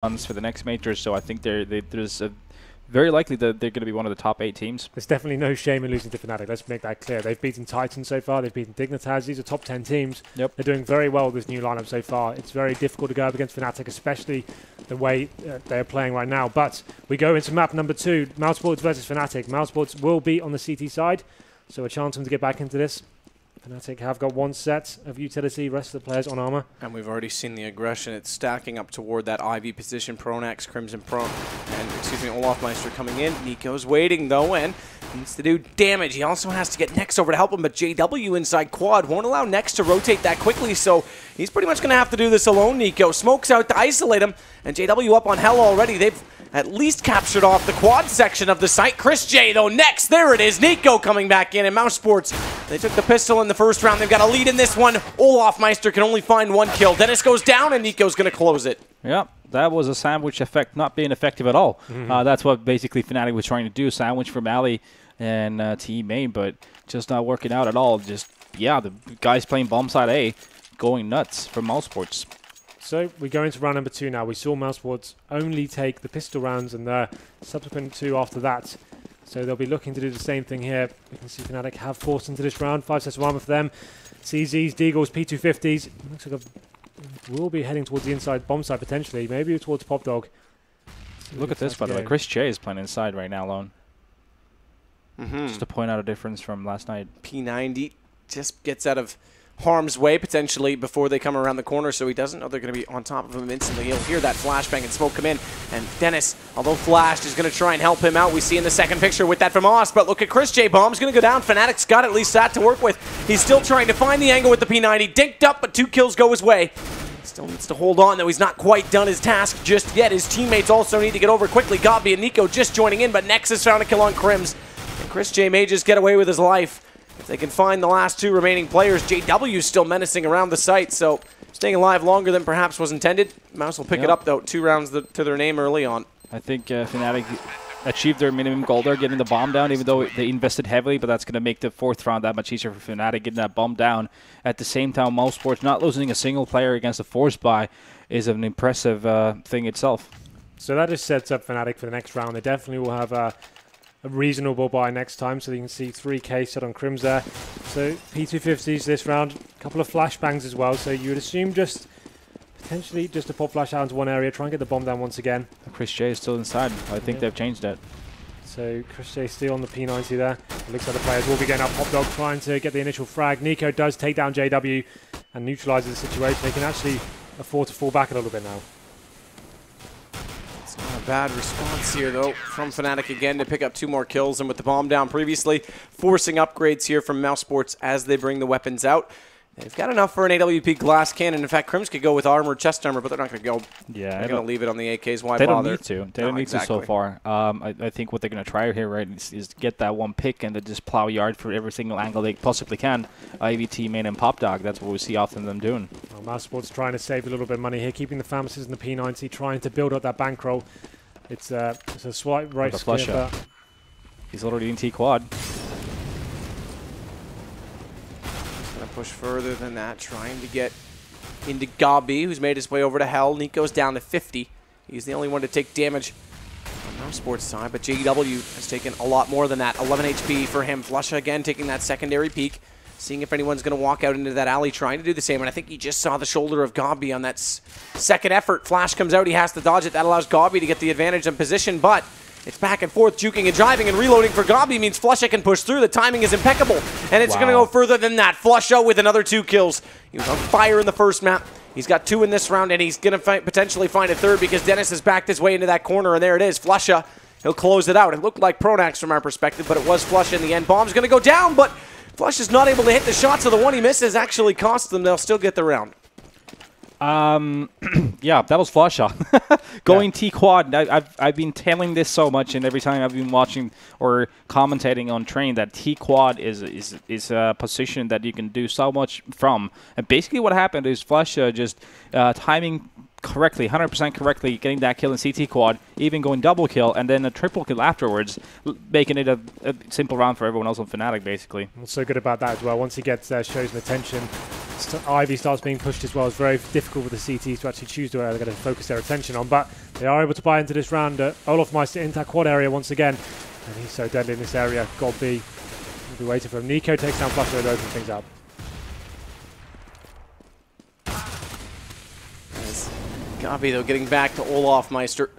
for the next major, so I think there's a very likely that they're going to be one of the top 8 teams. There's definitely no shame in losing to Fnatic. Let's make that clear. They've beaten Titan so far. They've beaten Dignitas. These are top 10 teams. Yep. They're doing very well with this new lineup so far. It's very difficult to go up against Fnatic, especially the way they're playing right now. But we go into map number 2, Mousesports versus Fnatic. Mousesports will be on the CT side, so a chance for them to get back into this. Fnatic have got one set of utility, rest of the players on armor. And we've already seen the aggression. It's stacking up toward that IV position. Pronax, CRIMZ, and olofmeister coming in. NiKo's waiting though and needs to do damage. He also has to get Nex over to help him, but JW inside quad won't allow Nex to rotate that quickly, so he's pretty much going to have to do this alone. NiKo smokes out to isolate him, and JW up on Hell already. They've at least captured off the quad section of the site. chrisJ though next, there it is. NiKo coming back in, and Mousesports, they took the pistol in the first round. They've got a lead in this one. olofmeister can only find 1 kill. Denis goes down, and NiKo's going to close it. Yeah, that was a sandwich effect not being effective at all. That's what basically Fnatic was trying to do, sandwich from Ali and T main, but just not working out at all. Just, yeah, the guys playing bomb side A going nuts from Mousesports. So we go into round number 2 now. We saw Mousesports only take the pistol rounds and the subsequent 2 after that. So they'll be looking to do the same thing here. We can see Fnatic have forced into this round. 5 sets of armor for them. CZs, Deagles, P250s. Looks like we'll be heading towards the inside bomb side potentially. Maybe towards Pop Dog. Look at this, by the way. chrisJ is playing inside right now alone. Just to point out a difference from last night. P90 just gets out of harm's way potentially before they come around the corner, so he doesn't know they're going to be on top of him instantly. He'll hear that flashbang and smoke come in, and Denis, although flashed, is going to try and help him out. We see in the second picture with that from Oz, but look at chrisJ. Bomb's going to go down. Fnatic's got at least that to work with. He's still trying to find the angle with the P90. Dinked up, but 2 kills go his way. Still needs to hold on, though. He's not quite done his task just yet. His teammates also need to get over quickly. Kajbjer and NiKo just joining in, but Nex has found a kill on KRIMZ. And chrisJ may just get away with his life. If they can find the last 2 remaining players, JW's still menacing around the site, so staying alive longer than perhaps was intended. Mouse will pick it up, though. 2 rounds to their name early on. I think Fnatic achieved their minimum goal there, getting the bomb down, even though they invested heavily, but that's going to make the 4th round that much easier for Fnatic, getting that bomb down. At the same time, Mousesports not losing a single player against a force buy is an impressive thing itself. So that just sets up Fnatic for the next round. They definitely will have a reasonable buy next time, so you can see 3k set on KRIMZ there. So P250s this round, a couple of flashbangs as well, so you would assume just potentially just to pop flash out into one area, try and get the bomb down once again. chrisJ is still inside. I think they've changed that. So chrisJ still on the P90 there. It looks like the players will be getting up. Pop Dog trying to get the initial frag. NiKo does take down JW and neutralizes the situation. They can actually afford to fall back a little bit now. Not a bad response here, though, from Fnatic again to pick up 2 more kills, and with the bomb down previously, forcing upgrades here from Mousesports as they bring the weapons out. They've got enough for an AWP glass cannon. In fact, KRIMZ could go with armor, chest armor, but they're not going to go. Yeah, they're going to leave it on the AKs. Why they bother? Don't need to. They don't need to so far. I think what they're going to try here, right, is get that 1 pick and then just plow yard for every single angle they possibly can. IVT, main, and Pop Dog. That's what we see often them doing. Well, Mousesports trying to save a little bit of money here, keeping the pharmacies in the P90, trying to build up that bankroll. It's a swipe right flusha. He's already in T quad. Push further than that, trying to get into Kajbjer, who's made his way over to Hell. NiKo's down to 50. He's the only one to take damage on Mousesports' side, but JW has taken a lot more than that. 11 HP for him. flusha again taking that secondary peek, seeing if anyone's going to walk out into that alley, trying to do the same, and I think he just saw the shoulder of Kajbjer on that second effort. Flash comes out, he has to dodge it. That allows Kajbjer to get the advantage in position, but it's back and forth, juking and driving and reloading for Kajbjer means flusha can push through. The timing is impeccable, and it's going to go further than that. flusha with another 2 kills. He was on fire in the first map. He's got 2 in this round, and he's going to potentially find a 3rd because Denis has backed his way into that corner, and there it is. flusha, he'll close it out. It looked like pronax from our perspective, but it was flusha in the end. Bomb's going to go down, but flusha's not able to hit the shot, so the one he misses actually costs them. They'll still get the round. Yeah, that was flusha. Going T quad. I've been telling this so much, and every time I've been watching or commentating on train that T quad is a position that you can do so much from. And basically, what happened is flusha just timing correctly, 100% correctly, getting that kill in CT quad, even going double kill, and then a triple kill afterwards, making it a simple round for everyone else on Fnatic, basically. What's so good about that as well, once he gets shows an attention Ivy starts being pushed as well. It's very difficult with the CTs to actually choose where they're going to focus their attention on, but they are able to buy into this round. Olofmeister into that quad area once again, and he's so deadly in this area. God B will be waiting for him. NiKo takes down flusha to open things up. Kajbjer, though, getting back to olofmeister.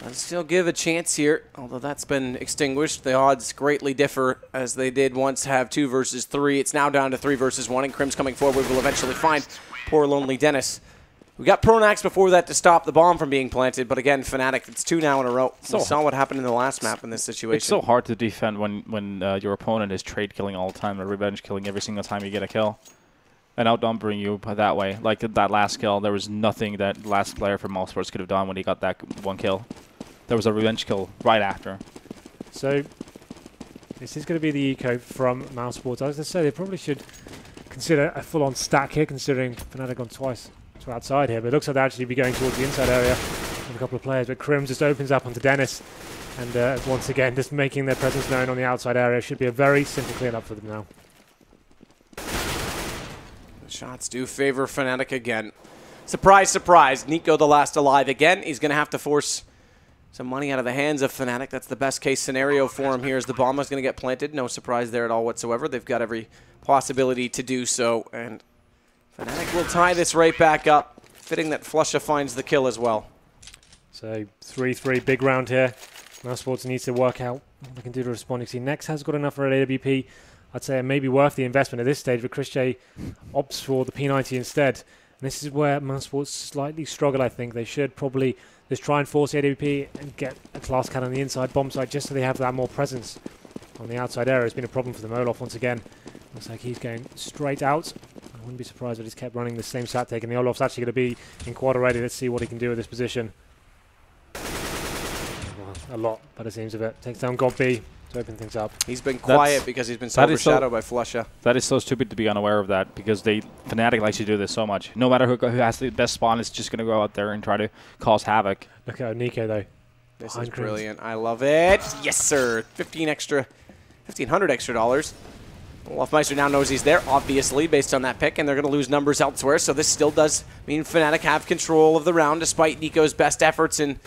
I'd still give a chance here, although that's been extinguished. The odds greatly differ, as they did once have 2 versus 3. It's now down to 3 versus 1, and KRIMZ coming forward will eventually find poor lonely Denis. We got pronax before that to stop the bomb from being planted, but again, Fnatic, it's 2 now in a row. We saw what happened in the last map in this situation. It's so hard to defend when your opponent is trade killing all the time or revenge killing every single time you get a kill. And outnumbering you that way. Like that last kill, there was nothing that last player from Mousesports could have done when he got that 1 kill. There was a revenge kill right after. So this is going to be the eco from Mousesports. As I say, they probably should consider a full-on stack here, considering Fnatic gone twice to outside here. But it looks like they'll actually be going towards the inside area with a couple of players. But KRIMZ just opens up onto Denis. And once again, just making their presence known on the outside area. Should be a very simple clean-up for them now. Shots do favor Fnatic again. Surprise, surprise. NiKo the last alive again. He's going to have to force some money out of the hands of Fnatic. That's the best case scenario for him here, as the bomb is going to get planted. No surprise there at all whatsoever. They've got every possibility to do so. And Fnatic will tie this right back up. Fitting that flusha finds the kill as well. So 3-3, big round here. Mousesports needs to work out what they can do to respond. You see, Nex has got enough for an AWP. I'd say it may be worth the investment at this stage, but chrisJ opts for the P90 instead. And this is where Mousesports slightly struggle, I think. They should probably just try and force the AWP and get a class cannon on the inside bomb site just so they have that more presence on the outside area. It's been a problem for them. Olof once again. Looks like he's going straight out. I wouldn't be surprised if he's kept running the same sat take, and the Olof's actually going to be in quad already. Let's see what he can do with this position. Well, a lot, by the seams of it. Takes down God B to open things up. He's been quiet because he's been so overshadowed by flusha. That is so stupid to be unaware of that, because Fnatic likes to do this so much. No matter who has the best spawn is just going to go out there and try to cause havoc. Look at NiKo though. This is brilliant. I love it. Yes, sir. 1,500 extra dollars. Olofmeister now knows he's there, obviously, based on that pick, and they're going to lose numbers elsewhere. So this still does mean Fnatic have control of the round, despite NiKo's best efforts in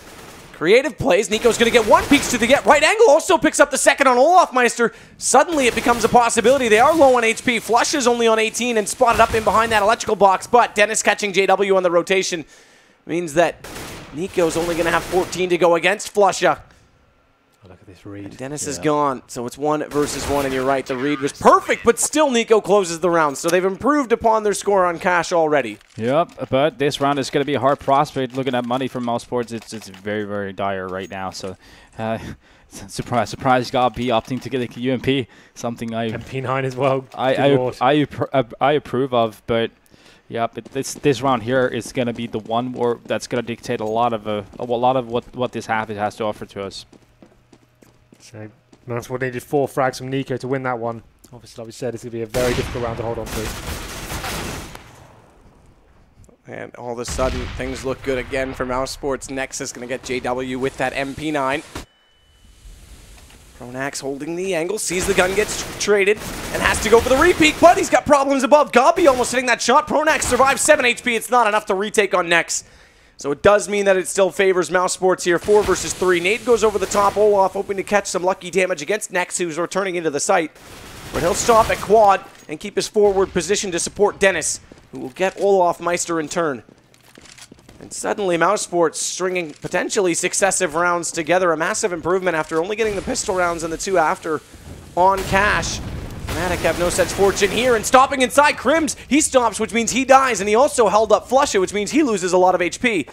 creative plays. NiKo's going to get 1, peeks to the right angle, also picks up the second on Olofmeister. Suddenly it becomes a possibility. They are low on HP. Flush is only on 18 and spotted up in behind that electrical box, but Denis catching JW on the rotation means that NiKo's only going to have 14 to go against flusha. Oh, look at this read. And Denis is gone, so it's 1 versus 1, and you're right, the read was perfect, but still NiKo closes the round, so they've improved upon their score on cash already. Yep, but this round is going to be a hard prospect. Looking at money from Mousesports, it's very, very dire right now, so surprise God B opting to get a UMP, something MP9 as well. I approve of, but yeah, but this round here is going to be the one that's going to dictate a lot of what this half it has to offer to us. So Mousesports needed 4 frags from NiKo to win that one. Obviously, like we said, it's going to be a very difficult round to hold on to. And all of a sudden, things look good again for Mousesports. Next is going to get JW with that MP9. pronax holding the angle, sees the gun gets traded, and has to go for the repeat, but he's got problems above. Kajbjer almost hitting that shot. pronax survives 7 HP. It's not enough to retake on Next. So it does mean that it still favors Mousesports here. 4 versus 3. Nate goes over the top. Olof hoping to catch some lucky damage against Next, who's returning into the site. But he'll stop at quad and keep his forward position to support Denis, who will get olofmeister in turn. And suddenly Mousesports stringing potentially successive rounds together. A massive improvement after only getting the pistol rounds and the 2 after on cash. Fnatic have no such fortune here, and stopping inside KRIMZ, he stops, which means he dies, and he also held up flusha, which means he loses a lot of HP.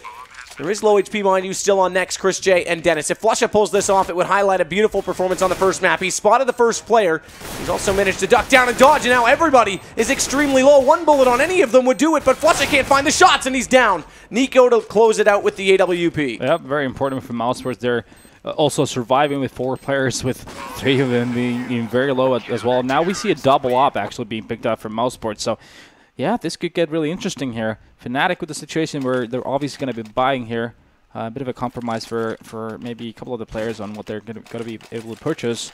There is low HP, mind you, still on Next, chrisJ and Denis. If flusha pulls this off, it would highlight a beautiful performance on the first map. He spotted the first player. He's also managed to duck down and dodge, and now everybody is extremely low. 1 bullet on any of them would do it, but flusha can't find the shots, and he's down. NiKo to close it out with the AWP. Yep, very important for Mousesports there. Also surviving with 4 players, with 3 of them being very low as well. Now we see a double op actually being picked up from Mousesports. So, yeah, this could get really interesting here. Fnatic with the situation where they're obviously going to be buying here. A bit of a compromise for maybe a couple of the players on what they're going to be able to purchase.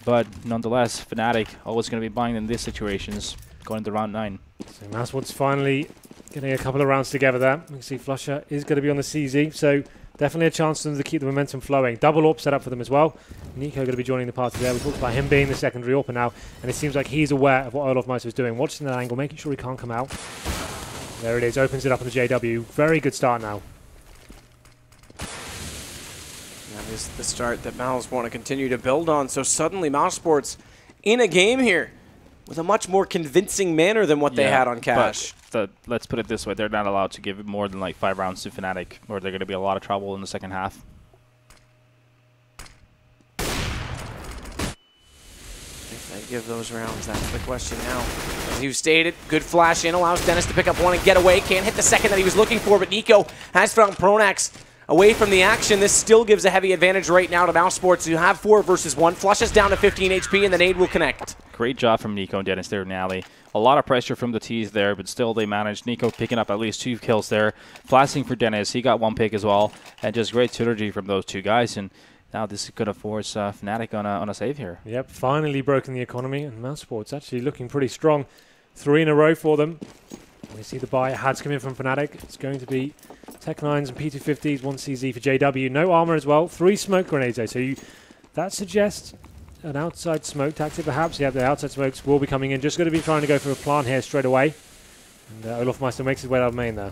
But nonetheless, Fnatic always going to be buying in these situations. going into round 9. So Mousesports finally getting a couple of rounds together there. You can see flusha is going to be on the CZ, so definitely a chance for them to keep the momentum flowing. Double AWP set up for them as well. NiKo going to be joining the party there. We talked about him being the secondary AWPer now, and it seems like he's aware of what olofmeister is doing. Watching that angle, making sure he can't come out. There it is, opens it up on the JW. Very good start now. That is the start that Mouse want to continue to build on. So suddenly Mousesports in a game here with a much more convincing manner than what they had on Cash. But let's put it this way, they're not allowed to give more than like 5 rounds to Fnatic, or they're going to be a lot of trouble in the second half. If they give those rounds, that's the question now. As you stated, good flash in, allows Denis to pick up one and get away. Can't hit the second that he was looking for, but NiKo has found pronax away from the action. This still gives a heavy advantage right now to Mousesports, who have 4 versus 1. Flusha's down to 15 HP, and the nade will connect. Great job from NiKo and Denis there in the alley. A lot of pressure from the T's there, but still they managed. NiKo picking up at least 2 kills there. Flashing for Denis, he got 1 pick as well. And just great synergy from those 2 guys. And now this is going to force Fnatic on a save here. Yep, finally broken the economy, and Mousesports actually looking pretty strong. 3 in a row for them. We see the buy has come in from Fnatic. It's going to be Tech-9s and P250s, 1 CZ for JW. No armor as well. 3 smoke grenades though, so that suggests an outside smoke tactic perhaps. Yeah, the outside smokes will be coming in. Just going to be trying to go for a plant here straight away. And olofmeister makes his way out of main there.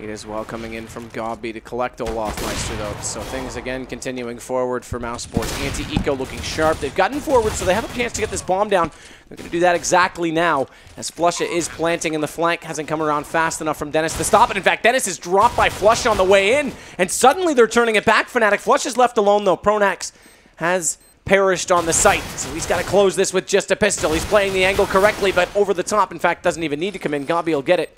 It as well coming in from Kajbjer to collect olofmeister though. So things again continuing forward for Mousesports. Anti-Eco looking sharp. They've gotten forward, so they have a chance to get this bomb down. They're going to do that exactly now, as flusha is planting in the flank. Hasn't come around fast enough from Denis to stop it. In fact, Denis is dropped by flusha on the way in, and suddenly they're turning it back. Fnatic. Flusha's left alone though. pronax has perished on the site, so he's got to close this with just a pistol. He's playing the angle correctly, but over the top. In fact, doesn't even need to come in. Kajbjer will get it.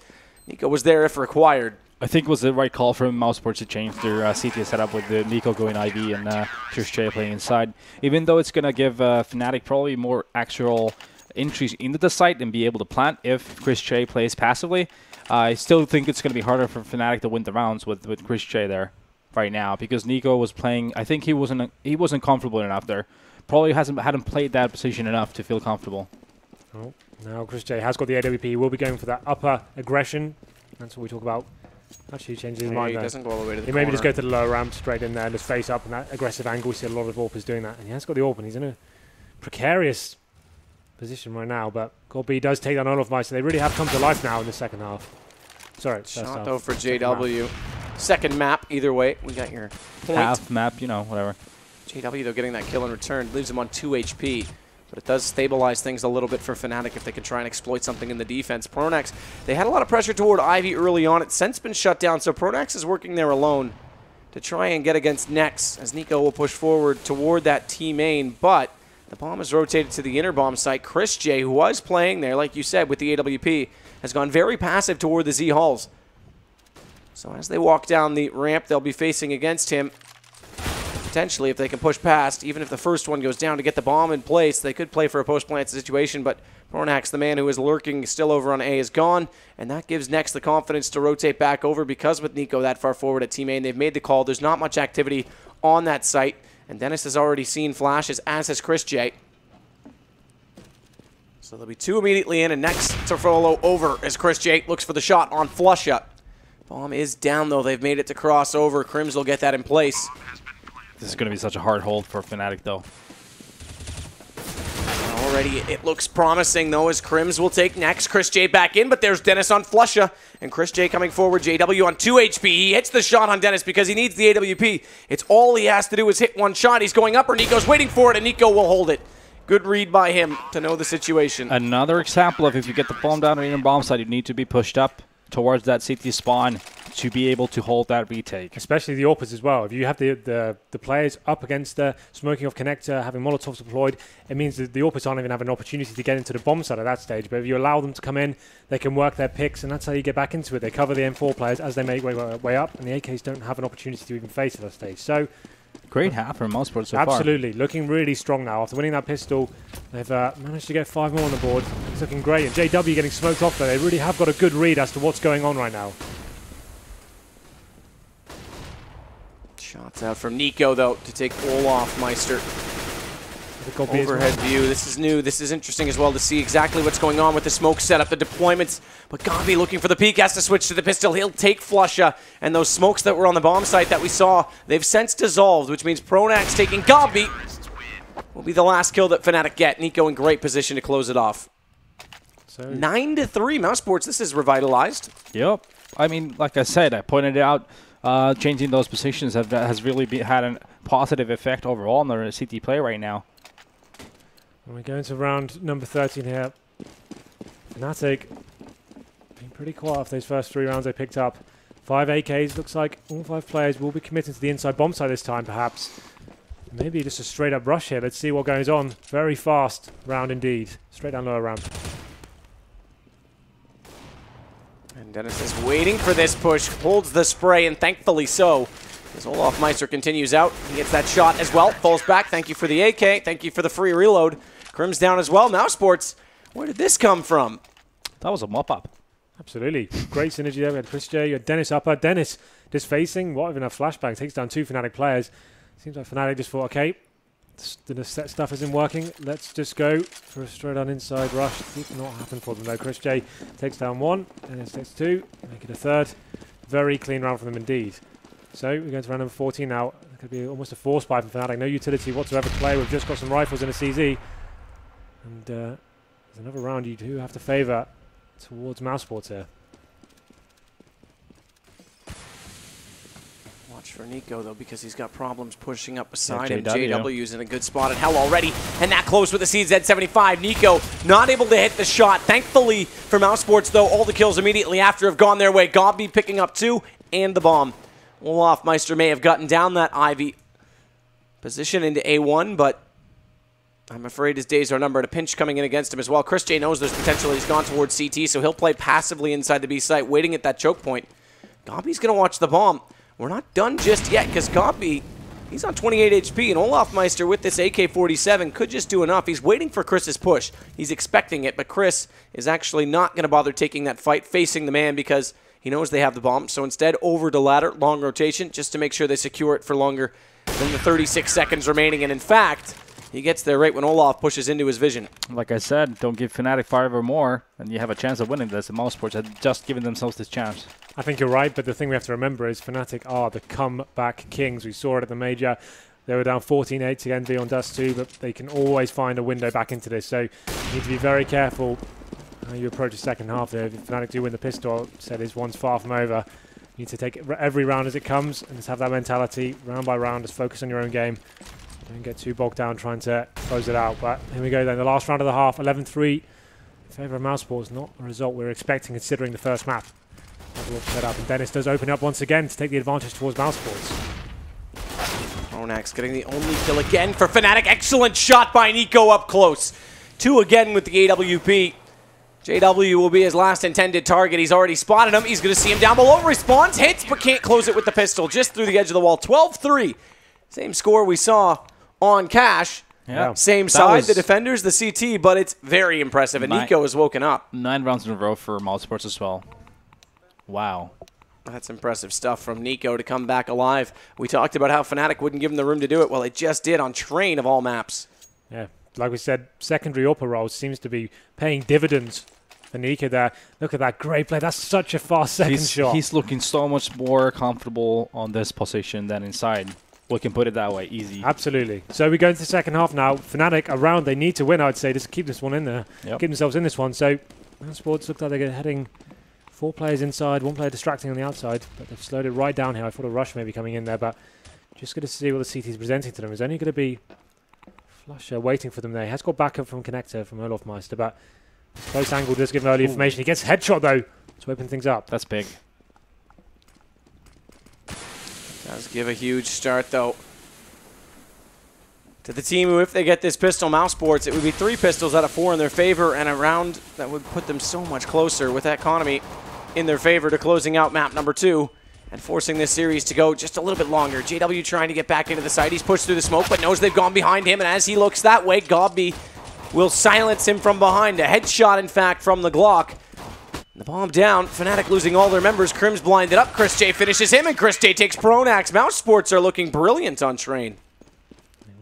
NiKo was there if required. I think it was the right call from Mousesports to change their CT setup with the NiKo going IV and chrisJ playing inside. Even though it's going to give Fnatic probably more actual entries into the site and be able to plant if chrisJ plays passively, I still think it's going to be harder for Fnatic to win the rounds with chrisJ there right now, because NiKo was playing. I think he wasn't comfortable enough there. Probably hadn't played that position enough to feel comfortable. Oh, now chrisJ has got the AWP. He will be going for that upper aggression. That's what we talk about. Actually, he changes his mind He there. doesn't go all the way to the He corner. maybe just go to the lower ramp, straight in there, and just face up, and that aggressive angle. We see a lot of AWPers doing that. And he has got the AWP, and he's in a precarious position right now. But Kajbjer does take down olofmeister. They really have come to life now in the second half. Sorry, first Shot half. though for JW. Second map, either way. We got your point. Half map, you know, whatever. JW though getting that kill in return leaves him on 2 HP. But it does stabilize things a little bit for Fnatic if they can try and exploit something in the defense. pronax, they had a lot of pressure toward Ivy early on. It's since been shut down, so pronax is working there alone to try and get against Nex, as NiKo will push forward toward that T main. But the bomb is rotated to the inner bomb site. chrisJ, who was playing there, like you said, with the AWP, has gone very passive toward the Z halls. So as they walk down the ramp, they'll be facing against him. Potentially, if they can push past, even if the first one goes down to get the bomb in place, they could play for a post-plant situation, but pronax, the man who is lurking still over on A, is gone, and that gives Nex the confidence to rotate back over, because with NiKo that far forward at T main, they've made the call. There's not much activity on that site, and Denis has already seen flashes, as has chrisJ. So there'll be 2 immediately in, and Nex to follow over as chrisJ looks for the shot on flusha. Bomb is down, though. They've made it to cross over. KRIMZ will get that in place. This is going to be such a hard hold for Fnatic, though. Already it looks promising, though, as KRIMZ will take next. chrisJ back in, but there's Denis on flusha. And chrisJ coming forward. JW on 2 HP. He hits the shot on Denis because he needs the AWP. It's all he has to do is hit one shot. He's going up, or NiKo's waiting for it, and NiKo will hold it. Good read by him to know the situation. Another example of if you get the bomb down on the inner bomb side, you need to be pushed up towards that CT spawn to be able to hold that retake. Especially the AWPers as well. If you have the players up against the smoking off connector, having Molotovs deployed, it means that the AWPers aren't even having an opportunity to get into the bomb side at that stage. But if you allow them to come in, they can work their picks, and that's how you get back into it. They cover the M4 players as they make way up, and the AKs don't have an opportunity to even face at that stage. So great half from Mousesports so far. Absolutely. Looking really strong now. After winning that pistol, they've managed to get 5 more on the board. It's looking great. And JW getting smoked off there. They really have got a good read as to what's going on right now. Shots out from NiKo, though, to take olofmeister. Overhead view. This is new. This is interesting as well to see exactly what's going on with the smoke setup, the deployments. But Kajbjer looking for the peek, has to switch to the pistol. He'll take flusha. And those smokes that were on the bomb site that we saw, they've since dissolved, which means pronax taking Kajbjer will be the last kill that Fnatic get. NiKo in great position to close it off. So 9-3, Mousesports. This is revitalized. Yep. I mean, like I said, I pointed out, changing those positions has really had a positive effect overall on the CT play right now. And we're going to round number 13 here. Fnatic been pretty quiet off those first 3 rounds they picked up. 5 AKs. Looks like all 5 players will be committing to the inside bomb site this time, perhaps. Maybe just a straight up rush here. Let's see what goes on. Very fast round indeed. Straight down lower ramp. And Denis is waiting for this push, holds the spray, and thankfully so. As olofmeister continues out, he gets that shot as well, falls back. Thank you for the AK, thank you for the free reload. KRIMZ down as well. Mousesports, where did this come from? That was a mop-up. Absolutely. Great synergy there. We had chrisJ, you had Denis upper. Denis just facing, what even a flashbang, takes down 2 Fnatic players. Seems like Fnatic just thought, okay, the set stuff isn't working. Let's just go for a straight on inside rush. Did not happen for them though. chrisJ takes down 1, and then takes 2, make it a 3rd. Very clean round for them indeed. So we're going to round number 14 now. It could be almost a force buy from Fnatic. No utility whatsoever to play. We've just got some rifles and a CZ. And there's another round you do have to favour towards Mousesports here. Watch for NiKo though, because he's got problems pushing up beside him. JW. JW's in a good spot at Hell already, and that close with the CZ75. NiKo not able to hit the shot. Thankfully for Mousesports though, all the kills immediately after have gone their way. Kajbjer picking up 2 and the bomb. olofmeister may have gotten down that Ivy position into A1, but I'm afraid his days are numbered. A pinch coming in against him as well. chrisJ knows there's potential. He's gone towards CT, so he'll play passively inside the B site, waiting at that choke point. Kajbjer's going to watch the bomb. We're not done just yet, because Kajbjer, he's on 28 HP, and olofmeister with this AK-47 could just do enough. He's waiting for Chris's push. He's expecting it, but Chris is actually not going to bother taking that fight, facing the man, because he knows they have the bomb. So instead, over to ladder, long rotation, just to make sure they secure it for longer than the 36 seconds remaining. And in fact, he gets there right when Olof pushes into his vision. Like I said, don't give Fnatic 5 or more, and you have a chance of winning this. The Mousesports have just given themselves this chance. I think you're right, but the thing we have to remember is Fnatic are the comeback kings. We saw it at the major. They were down 14-8 to Envy on Dust 2, but they can always find a window back into this. So you need to be very careful how you approach the second half there. If Fnatic do win the pistol, said his one's far from over. You need to take every round as it comes and just have that mentality, round by round, just focus on your own game. Don't get too bogged down trying to close it out. But here we go then, the last round of the half, 11-3 in favour of Mousesports. Not a result we were expecting considering the first map. Set up, and Denis does open up once again to take the advantage towards Mousesports. pronax getting the only kill again for Fnatic. Excellent shot by NiKo up close. 2 again with the AWP. JW will be his last intended target. He's already spotted him. He's going to see him down below. Responds, hits, but can't close it with the pistol. Just through the edge of the wall. 12-3. Same score we saw on Cash. Yeah. Same side, the defenders, the CT, but it's very impressive. And NiKo has woken up. 9 rounds in a row for Mousesports as well. Wow. That's impressive stuff from NiKo to come back alive. We talked about how Fnatic wouldn't give him the room to do it. Well, it just did on Train of all maps. Yeah, like we said, secondary upper roll seems to be paying dividends for NiKo there. Look at that great play. That's such a fast second shot. He's looking so much more comfortable on this position than inside. We can put it that way, easy. Absolutely. So we go into the second half now. Fnatic around, they need to win, I'd say, just keep this one in there. Yep. Keep themselves in this one. So Mousesports look like they're heading 4 players inside, 1 player distracting on the outside, but they've slowed it right down here. I thought a rush may be coming in there, but just going to see what the CT is presenting to them. There's only going to be flusha waiting for them there. He has got backup from Connector, from olofmeister, but close angle does give him early information. He gets a headshot, though, to open things up. That's big. Does give a huge start, though, to the team who, if they get this pistol, Mousesports, it would be 3 pistols out of 4 in their favor, and a round that would put them so much closer with that economy in their favor to closing out map number 2 and forcing this series to go just a little bit longer. JW trying to get back into the site. He's pushed through the smoke, but knows they've gone behind him, and as he looks that way, Kajbjer will silence him from behind. A headshot, in fact, from the Glock. The bomb down. Fnatic losing all their members. KRIMZ blinded up. chrisJ finishes him, and chrisJ takes pronax. Mousesports are looking brilliant on Train.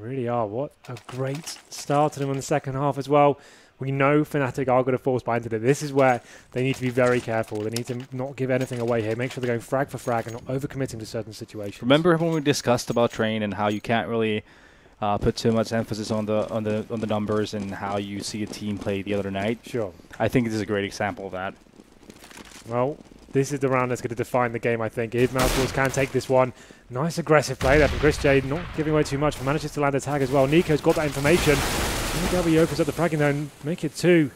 really are. What a great start to them in the second half as well. We know Fnatic are going to force buy into it. This is where they need to be very careful. They need to not give anything away here. Make sure they're going frag for frag and not overcommitting to certain situations. Remember when we discussed about Train and how you can't really put too much emphasis on the numbers and how you see a team play the other night? Sure. I think this is a great example of that. Well, this is the round that's going to define the game, I think. If Mousesports can take this one. Nice aggressive play there from chrisJ, not giving away too much, but manages to land a tag as well. NiKo's got that information. JW opens up the fragging though and make it 2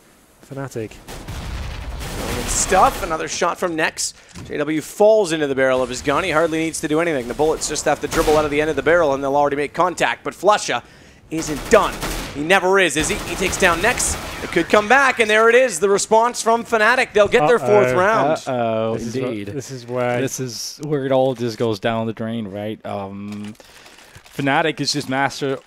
Fnatic. Stuff, another shot from Nex. JW falls into the barrel of his gun. He hardly needs to do anything. The bullets just have to dribble out of the end of the barrel and they'll already make contact. But flusha isn't done. He never is he? He takes down Nex. It could come back, and there it is. The response from Fnatic. They'll get their 4th round. Uh-oh, indeed. This is where it all just goes down the drain, right? Fnatic is just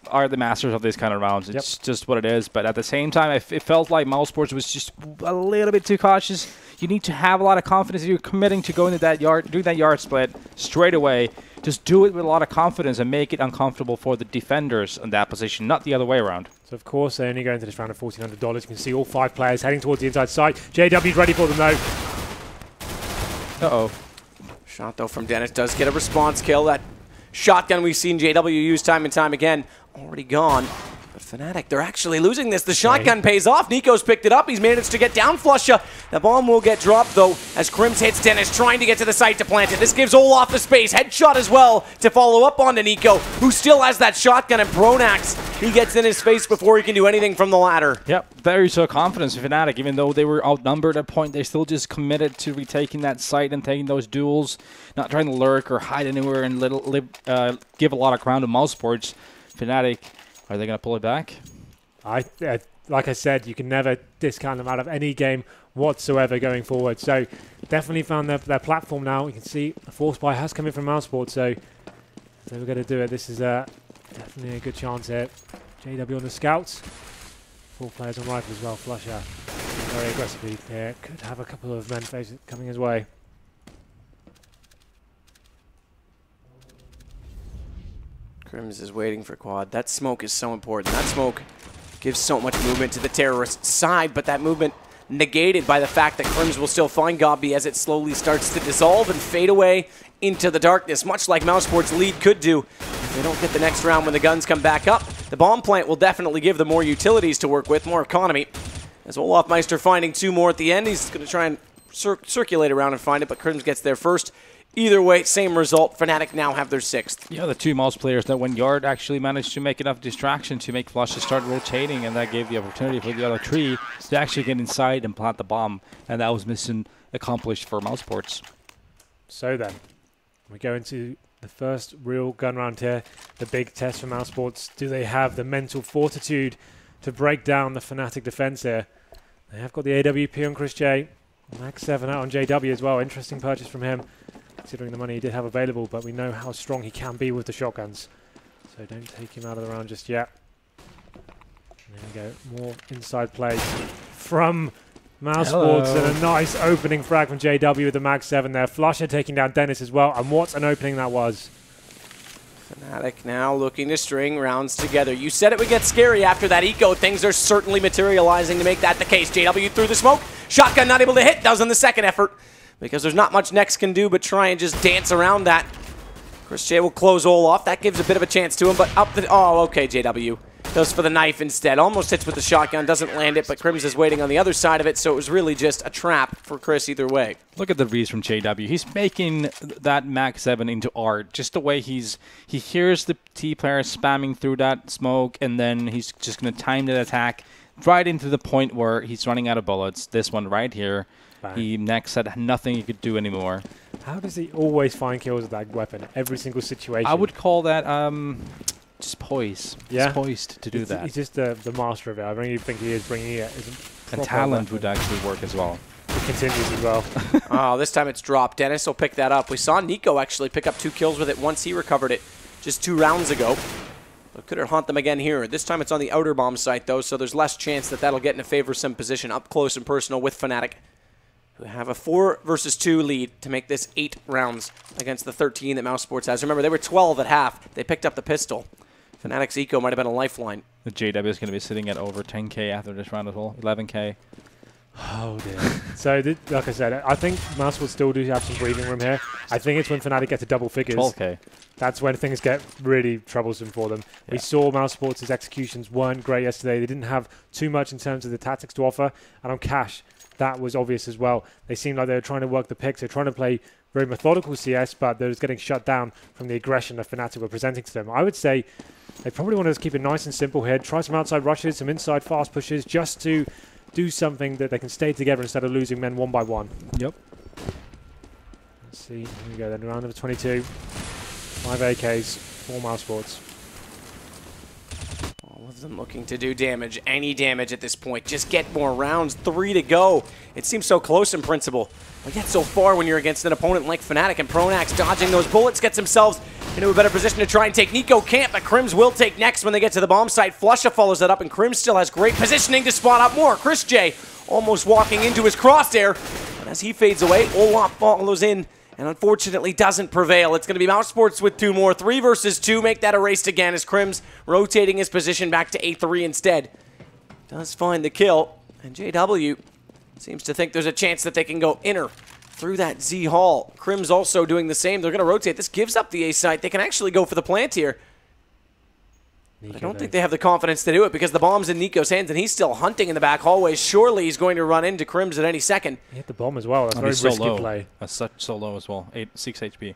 are the masters of this kind of rounds. It's just what it is. But at the same time, it felt like Mousesports was just a little bit too cautious. You need to have a lot of confidence if you're committing to going to that yard, doing that yard split straight away. Just do it with a lot of confidence and make it uncomfortable for the defenders in that position, not the other way around. So, of course, they only go into this round of $1,400. You can see all 5 players heading towards the inside side. JW's ready for them, though. Uh-oh. Shot, though, from Denis does get a response kill. That shotgun we've seen JW use time and time again, already gone. But Fnatic, they're actually losing this. The shotgun pays off. NiKo's picked it up. He's managed to get down flusha. The bomb will get dropped, though, as KRIMZ hits Denis, trying to get to the site to plant it. This gives Olof the space. Headshot as well to follow up onto NiKo, who still has that shotgun, and pronax. He gets in his face before he can do anything from the ladder. Yep, very so confidence in Fnatic. Even though they were outnumbered at a point, they still just committed to retaking that site and taking those duels, not trying to lurk or hide anywhere and give a lot of ground to Mousesports. Fnatic, are they going to pull it back? Like I said, you can never discount them out of any game whatsoever going forward. So definitely found their platform now. You can see the force buy has come in from Mousesports, so if they were going to do it, this is definitely a good chance here. JW on the scouts. 4 players on rifle as well. flusha very aggressively here. Could have a couple of men coming his way. KRIMZ is waiting for quad. That smoke is so important. That smoke gives so much movement to the terrorist side, but that movement negated by the fact that KRIMZ will still find Kajbjer as it slowly starts to dissolve and fade away into the darkness, much like Mousesports' lead could do. If they don't get the next round when the guns come back up, the bomb plant will definitely give them more utilities to work with, more economy. As olofmeister finding 2 more at the end, he's going to try and circulate around and find it, but KRIMZ gets there first. Either way, same result. Fnatic now have their 6th. Yeah, the 2 Mouse players that went yard actually managed to make enough distraction to make flusha start rotating, and that gave the opportunity for the other 3 to actually get inside and plant the bomb, and that was mission accomplished for Mousesports. So then, we go into the first real gun round here. The big test for Mousesports. Do they have the mental fortitude to break down the Fnatic defense here? They have got the AWP on chrisJ. Max 7 out on JW as well. Interesting purchase from him, considering the money he did have available, but we know how strong he can be with the shotguns. So don't take him out of the round just yet. There we go. More inside plays from Mousesports, and a nice opening frag from JW with the Mag 7 there. flusha taking down Denis as well, and what an opening that was. Fnatic now looking to string rounds together. You said it would get scary after that eco. Things are certainly materializing to make that the case. JW through the smoke. Shotgun not able to hit. Does on the second effort, because there's not much Nex can do but try and just dance around that. chrisJ will close Olof. That gives a bit of a chance to him, but up the... Oh, okay, JW. Goes for the knife instead. Almost hits with the shotgun. Doesn't land it, but KRIMZ is waiting on the other side of it, so it was really just a trap for Chris either way. Look at the reads from JW. He's making that Mag 7 into art. Just the way he hears the T player spamming through that smoke, and then he's just going to time the attack right into the point where he's running out of bullets. This one right here. Bang. He next had nothing he could do anymore. How does he always find kills with that weapon? Every single situation. I would call that just poise. Yeah. He's poised to do that. He's just the master of it. I really think he is bringing it. And talent would actually work as well. It continues as well. Oh, this time it's dropped. Denis will pick that up. We saw NiKo actually pick up 2 kills with it once he recovered it just 2 rounds ago. But could it haunt them again here? This time it's on the outer bomb site, though, so there's less chance that that'll get in a favorsome position up close and personal with Fnatic, who have a 4 versus 2 lead to make this 8 rounds against the 13 that Mousesports has. Remember, they were 12 at half. They picked up the pistol. Fnatic's eco might have been a lifeline. The JW is going to be sitting at over 10k after this round as well. 11k. Oh dear. So, like I said, I think Mouse will still do have some breathing room here. I think it's when Fnatic get to double figures. 12k. That's when things get really troublesome for them. Yeah. We saw Mousesports' executions weren't great yesterday. They didn't have too much in terms of the tactics to offer. And on Cash, that was obvious as well. They seemed like they were trying to work the picks. They're trying to play very methodical CS, but they're just getting shut down from the aggression that Fnatic were presenting to them. I would say they probably want to just keep it nice and simple here. Try some outside rushes, some inside fast pushes, just to do something that they can stay together instead of losing men one by one. Yep. Let's see. Here we go then. Round number 22. 5 AKs, 4 Mousesports. All of them looking to do damage, any damage at this point. Just get more rounds, 3 to go. It seems so close in principle, but yet so far when you're against an opponent like Fnatic, and pronax dodging those bullets gets themselves into a better position to try and take NiKo camp, but KRIMZ will take next when they get to the bomb site. flusha follows that up, and KRIMZ still has great positioning to spot up more. chrisJ almost walking into his crosshair, but as he fades away, Olof follows in and unfortunately doesn't prevail. It's going to be Mousesports with 2 more. 3 versus 2. Make that erased again as KRIMZ rotating his position back to A3 instead. Does find the kill, and JW seems to think there's a chance that they can go inner through that Z Hall. KRIMZ also doing the same. They're going to rotate. This gives up the A site. They can actually go for the plant here. I don't think they have the confidence to do it because the bomb's in NiKo's hands and he's still hunting in the back hallways. Surely he's going to run into KRIMZ at any second. He hit the bomb as well. That's very risky play. That's so low as well. 6 HP.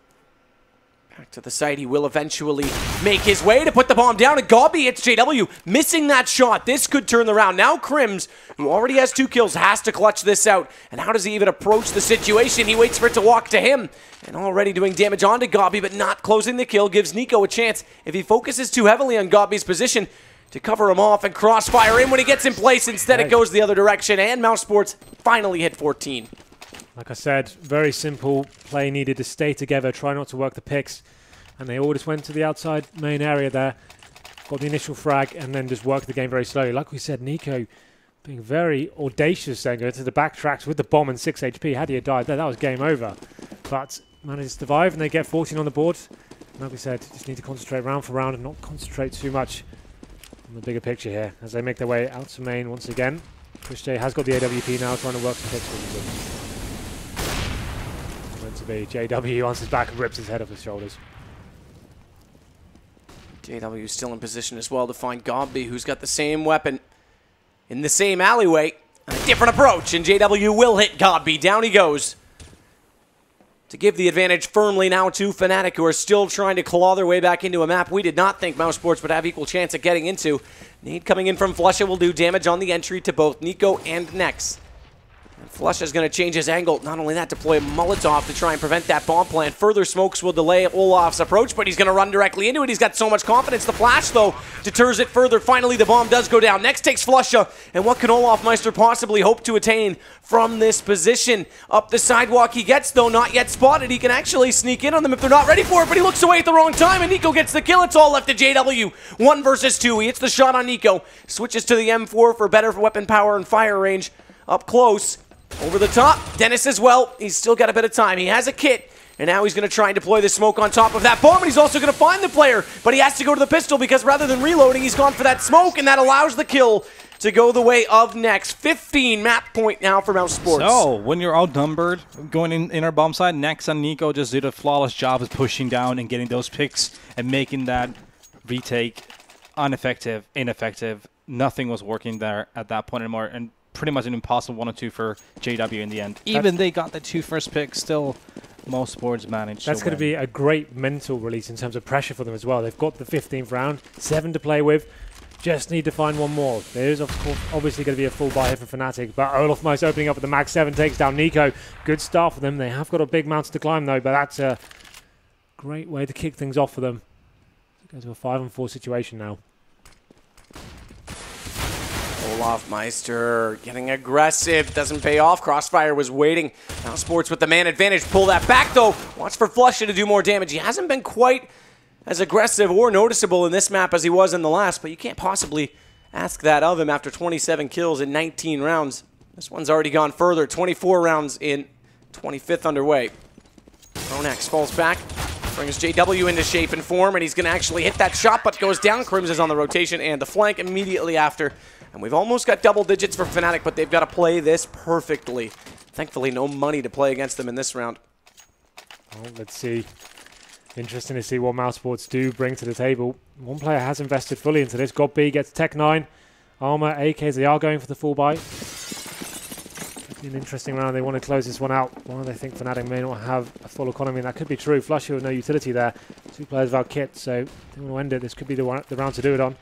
Back to the site. He will eventually make his way to put the bomb down. And Kajbjer hits JW, missing that shot. This could turn the round. Now KRIMZ, who already has 2 kills, has to clutch this out. And how does he even approach the situation? He waits for it to walk to him. And already doing damage onto Kajbjer, but not closing the kill. Gives NiKo a chance, if he focuses too heavily on Kajbjer's position, to cover him off and crossfire in when he gets in place. Instead, it goes the other direction. And Mousesports finally hit 14. Like I said, very simple play needed to stay together, try not to work the picks. And they all just went to the outside main area there, got the initial frag, and then just worked the game very slowly. Like we said, NiKo being very audacious then, going to the backtracks with the bomb and 6 HP. Had he died there, that was game over. But managed to survive, and they get 14 on the board. And like we said, just need to concentrate round for round and not concentrate too much on the bigger picture here as they make their way out to main once again. chrisJ has got the AWP now, trying to work some picks with them. Meant to be JW answers back and rips his head off his shoulders. JW still in position as well to find Kajbjer, who's got the same weapon in the same alleyway. A different approach, and JW will hit Kajbjer. Down he goes. To give the advantage firmly now to Fnatic, who are still trying to claw their way back into a map we did not think Mousesports would have equal chance at getting into. Nade coming in from flusha will do damage on the entry to both NiKo and Nex. And flusha is going to change his angle. Not only that, deploy a Molotov to try and prevent that bomb plant. Further smokes will delay Olof's approach, but he's going to run directly into it. He's got so much confidence. The flash, though, deters it further. Finally, the bomb does go down. Next takes flusha. And what can olofmeister possibly hope to attain from this position? Up the sidewalk he gets, though, not yet spotted. He can actually sneak in on them if they're not ready for it, but he looks away at the wrong time, and NiKo gets the kill. It's all left to JW. 1 versus 2. He hits the shot on NiKo. Switches to the M4 for better weapon power and fire range. Up close. Over the top, Denis as well. He's still got a bit of time. He has a kit, and now he's going to try and deploy the smoke on top of that bomb, and he's also going to find the player, but he has to go to the pistol because rather than reloading, he's gone for that smoke, and that allows the kill to go the way of Nex. 15 map point now for Mousesports. So, when you're outnumbered, going in our bomb side, Nex and NiKo just did a flawless job of pushing down and getting those picks and making that retake ineffective. Nothing was working there at that point anymore, and pretty much an impossible 1 or 2 for JW in the end. Even they got the 2 first picks, still Mousesports managed. That's going to be a great mental release in terms of pressure for them as well. They've got the 15th round, 7 to play with. Just need to find 1 more. There is, of course, obviously going to be a full buy here for Fnatic, but olofmeister opening up at the max 7 takes down NiKo. Good start for them. They have got a big mountain to climb though, but that's a great way to kick things off for them. Go to a 5-on-4 situation now. olofmeister getting aggressive. Doesn't pay off. Crossfire was waiting. Mousesports with the man advantage. Pull that back, though. Watch for flusha to do more damage. He hasn't been quite as aggressive or noticeable in this map as he was in the last, but you can't possibly ask that of him after 27 kills in 19 rounds. This one's already gone further. 24 rounds in, 25th underway. pronax falls back. Brings JW into shape and form, and he's going to actually hit that shot, but goes down. KRIMZ is on the rotation and the flank immediately after. And we've almost got double digits for Fnatic, but they've got to play this perfectly. Thankfully, no money to play against them in this round. Well, let's see. Interesting to see what Mousesports do bring to the table. One player has invested fully into this. KajBjer gets Tech 9. Armor, AKs, they are going for the full buy. An interesting round. They want to close this one out. While they think Fnatic may not have a full economy, and that could be true. flusha with no utility there. 2 players without kit, so they want to end it. This could be the round to do it on.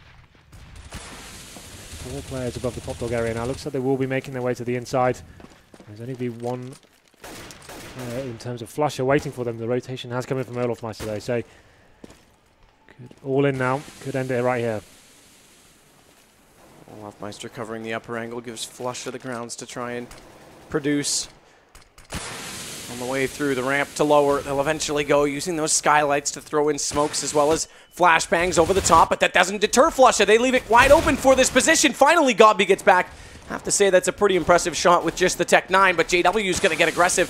4 players above the pop dog area now. Looks like they will be making their way to the inside. There's only be one in terms of flusha waiting for them. The rotation has come in from olofmeister though, so all in now. Could end it right here. olofmeister covering the upper angle gives flusha the grounds to try and produce. On the way through the ramp to lower, they'll eventually go using those skylights to throw in smokes as well as flashbangs over the top, but that doesn't deter flusha. They leave it wide open for this position. Finally, KajBjer gets back. Have to say that's a pretty impressive shot with just the Tech 9, but JW is going to get aggressive.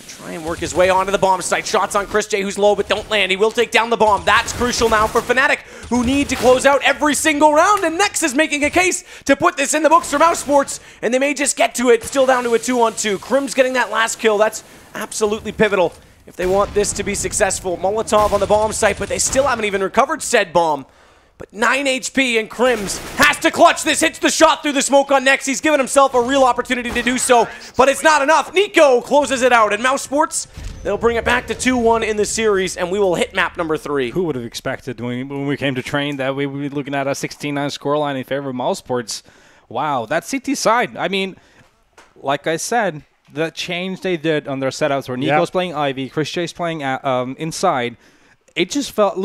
Try and work his way onto the bomb site. Shots on chrisJ, who's low but don't land. He will take down the bomb. That's crucial now for Fnatic, who need to close out every single round, and Nex is making a case to put this in the books for Mousesports, and they may just get to it. Still down to a 2-on-2. KRIMZ getting that last kill. That's absolutely pivotal if they want this to be successful. Molotov on the bomb site, but they still haven't even recovered said bomb. But 9 HP, and KRIMZ has to clutch this. Hits the shot through the smoke on Nex. He's given himself a real opportunity to do so, but it's not enough. NiKo closes it out, and Mousesports, they'll bring it back to 2-1 in the series, and we will hit map number 3. Who would have expected when we came to train that we would be looking at a 16-9 scoreline in favor of Mousesports? Wow, that CT side. I mean, like I said, the change they did on their setups where NiKo's playing Ivy, chrisJ's playing inside, it just felt